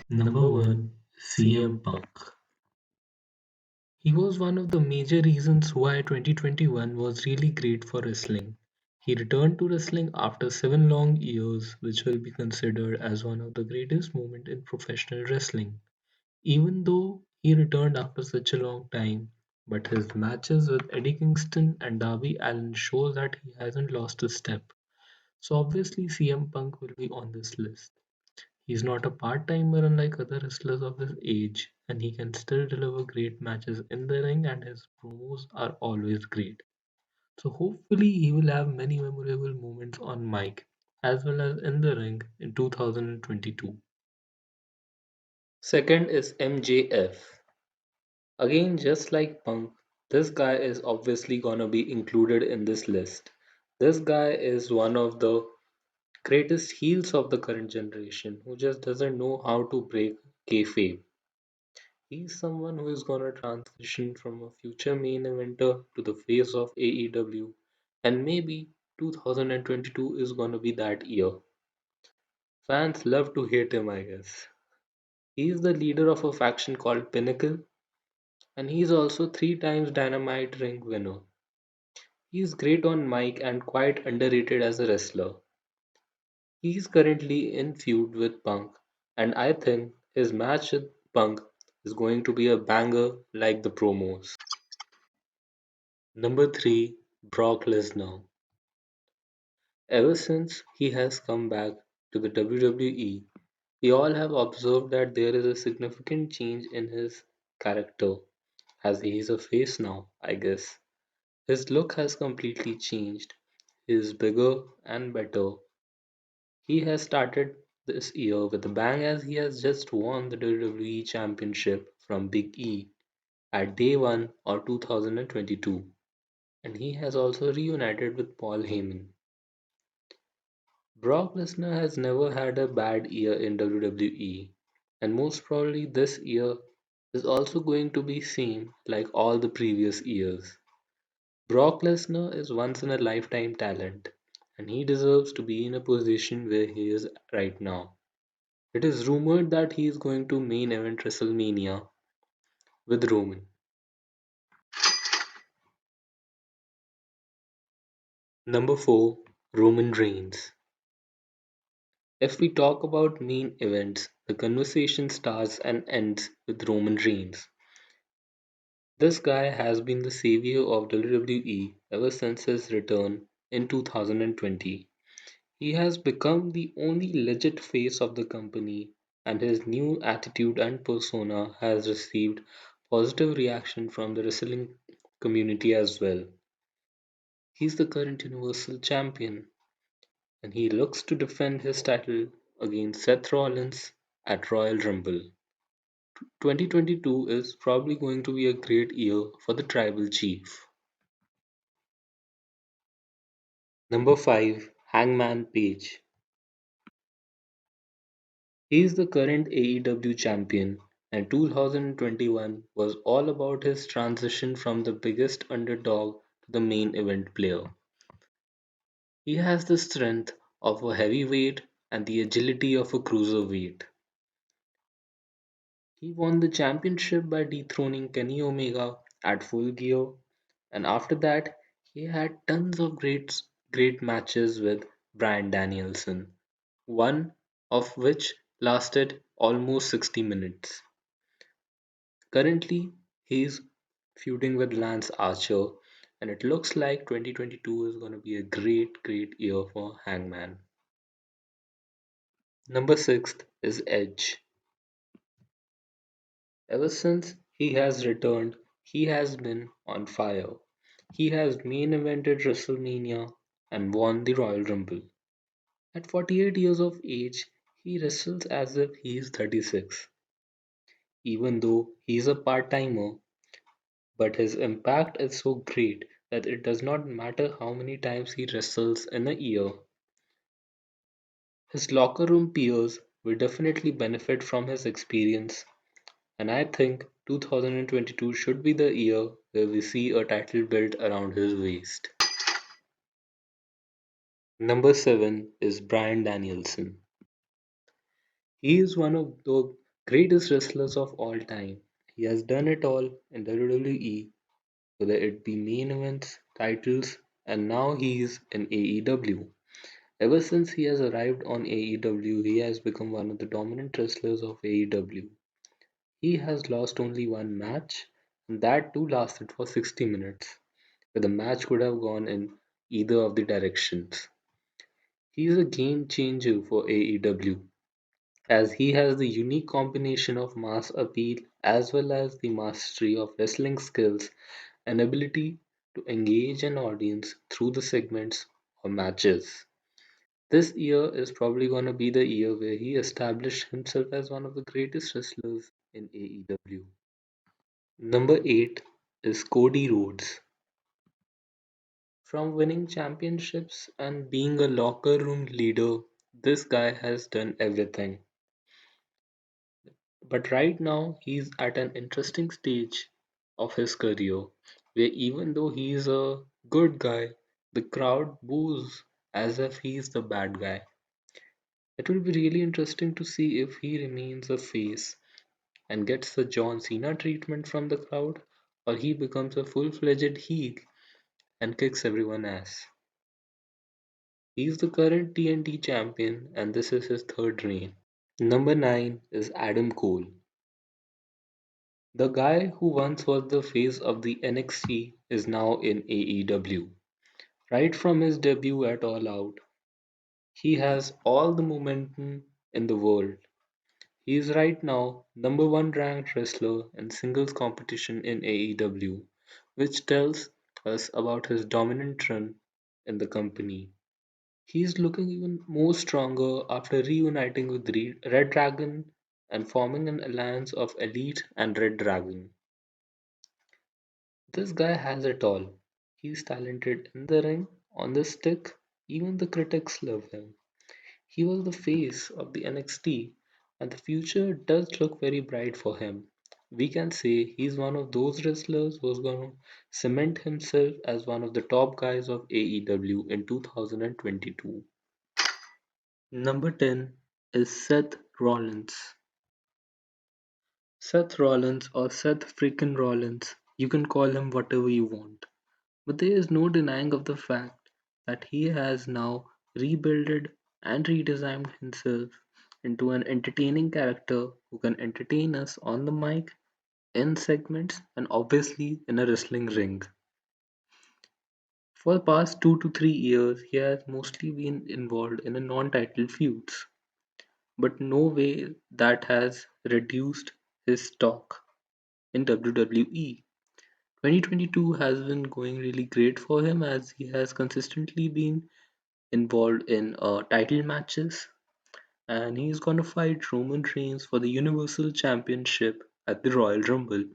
Number 1, CM Punk. He was one of the major reasons why 2021 was really great for wrestling. He returned to wrestling after 7 long years, which will be considered as one of the greatest moments in professional wrestling. Even though he returned after such a long time, but his matches with Eddie Kingston and Darby Allin shows that he hasn't lost a step. So obviously CM Punk will be on this list. He's not a part-timer unlike other wrestlers of his age, and he can still deliver great matches in the ring, and his promos are always great. So hopefully he will have many memorable moments on mic as well as in the ring in 2022. Second is MJF. Again, just like Punk, this guy is obviously gonna be included in this list. This guy is one of the greatest heels of the current generation who just doesn't know how to break kayfabe. He's someone who is gonna transition from a future main eventer to the face of AEW, and maybe 2022 is gonna be that year. Fans love to hate him, I guess. He's the leader of a faction called Pinnacle, and he's also 3 times Dynamite Ring winner. He's great on mic and quite underrated as a wrestler. He's currently in feud with Punk, and I think his match with Punk is going to be a banger like the promos. Number 3, Brock Lesnar. Ever since he has come back to the WWE, we all have observed that there is a significant change in his character, as he is a face now, I guess. His look has completely changed. He is bigger and better. He has started this year with a bang as he has just won the WWE Championship from Big E at Day 1 or 2022, and he has also reunited with Paul Heyman. Brock Lesnar has never had a bad year in WWE, and most probably this year is also going to be same like all the previous years. Brock Lesnar is once in a lifetime talent, and he deserves to be in a position where he is right now. It is rumored that he is going to main event WrestleMania with Roman. Number 4, Roman Reigns. If we talk about main events, the conversation starts and ends with Roman Reigns. This guy has been the savior of WWE ever since his return in 2020. He has become the only legit face of the company, and his new attitude and persona has received positive reaction from the wrestling community as well. He's the current Universal Champion, and he looks to defend his title against Seth Rollins at Royal Rumble. 2022 is probably going to be a great year for the Tribal Chief. Number 5, Hangman Page. He is the current AEW champion, and 2021 was all about his transition from the biggest underdog to the main event player. He has the strength of a heavyweight and the agility of a cruiserweight. He won the championship by dethroning Kenny Omega at Full Gear, and after that, he had tons of great matches with Bryan Danielson, one of which lasted almost 60 minutes. Currently, he's feuding with Lance Archer, and it looks like 2022 is going to be a great year for Hangman. Number 6 is Edge. Ever since he has returned, he has been on fire. He has main evented WrestleMania and won the Royal Rumble. At 48 years of age, he wrestles as if he is 36, even though he is a part timer. But his impact is so great that it does not matter how many times he wrestles in a year. His locker room peers will definitely benefit from his experience, and I think 2022 should be the year where we see a title built around his waist. Number 7 is Bryan Danielson. He is one of the Greatest wrestlers of all time. He has done it all in WWE, whether it be main events, titles, and now he is in AEW. Ever since he has arrived on AEW, he has become one of the dominant wrestlers of AEW. He has lost only one match, and that too lasted for 60 minutes, where the match could have gone in either of the directions. He is a game changer for AEW, as he has the unique combination of mass appeal as well as the mastery of wrestling skills and ability to engage an audience through the segments or matches. This year is probably going to be the year where he established himself as one of the greatest wrestlers in AEW. Number 8 is Cody Rhodes. From winning championships and being a locker room leader, this guy has done everything. But right now, he's at an interesting stage of his career where even though he's a good guy, the crowd boos as if he's the bad guy. It will be really interesting to see if he remains a face and gets the John Cena treatment from the crowd, or he becomes a full fledged heel and kicks everyone ass. He's the current TNT champion, and this is his third reign. Number 9 is Adam Cole. The guy who once was the face of the NXT is now in AEW. Right from his debut at All Out, he has all the momentum in the world. He is right now number one ranked wrestler in singles competition in AEW, which tells us about his dominant run in the company. He is looking even more stronger after reuniting with Red Dragon and forming an alliance of Elite and Red Dragon. This guy has it all. He's talented in the ring, on the stick, even the critics love him. He was the face of the NXT, and the future does look very bright for him. We can say he's one of those wrestlers who's going to cement himself as one of the top guys of AEW in 2022. Number 10 is Seth Rollins. Seth Rollins or Seth freaking Rollins, you can call him whatever you want. But there is no denying of the fact that he has now rebuilded and redesigned himself into an entertaining character who can entertain us on the mic, in segments, and obviously in a wrestling ring. For the past 2 to 3 years, he has mostly been involved in a non-title feuds, but no way that has reduced his stock in WWE. 2022 has been going really great for him as he has consistently been involved in title matches, and he's going to fight Roman Reigns for the Universal Championship at the Royal Rumble.